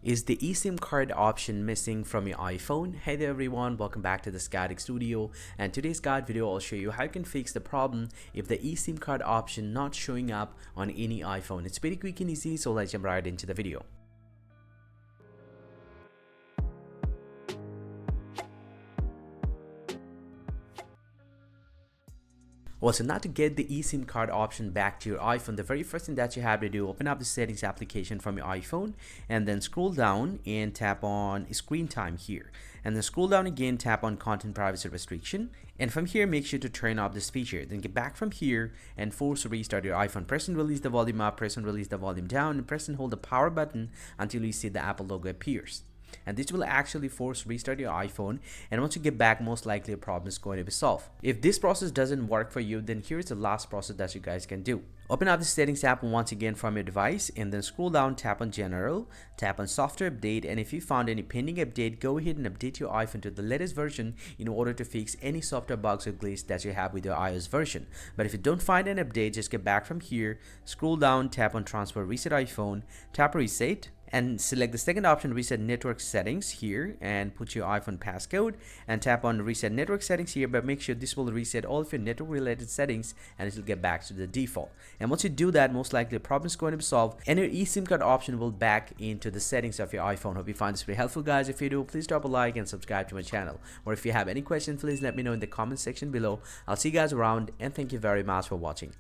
Is the eSIM card option missing from your iPhone? Hey there everyone, welcome back to the Guiding Studio, and today's guide video I'll show you how you can fix the problem if the eSIM card option not showing up on any iPhone. It's pretty quick and easy, so let's jump right into the video. Also, now to get the eSIM card option back to your iPhone, the very first thing that you have to do, open up the settings application from your iPhone and then scroll down and tap on screen time here. And then scroll down again, tap on content privacy restriction. And from here, make sure to turn off this feature. Then get back from here and force restart your iPhone. Press and release the volume up, press and release the volume down, and press and hold the power button until you see the Apple logo appears. And this will actually force restart your iPhone, and once you get back, most likely a problem is going to be solved. If this process doesn't work for you, then here's the last process that you guys can do. Open up the settings app once again from your device and then scroll down, tap on general, tap on software update, and if you found any pending update, go ahead and update your iPhone to the latest version in order to fix any software bugs or glitch that you have with your iOS version. But if you don't find an update, just get back from here, scroll down, tap on transfer reset iPhone, tap reset, and select the second option, reset network settings here, and put your iPhone passcode and tap on reset network settings here, but make sure this will reset all of your network related settings and it will get back to the default. And once you do that, most likely the problem is going to be solved and your eSIM card option will back into the settings of your iPhone. Hope you find this very helpful, guys. If you do, please drop a like and subscribe to my channel, or if you have any questions, please let me know in the comment section below. I'll see you guys around, and thank you very much for watching.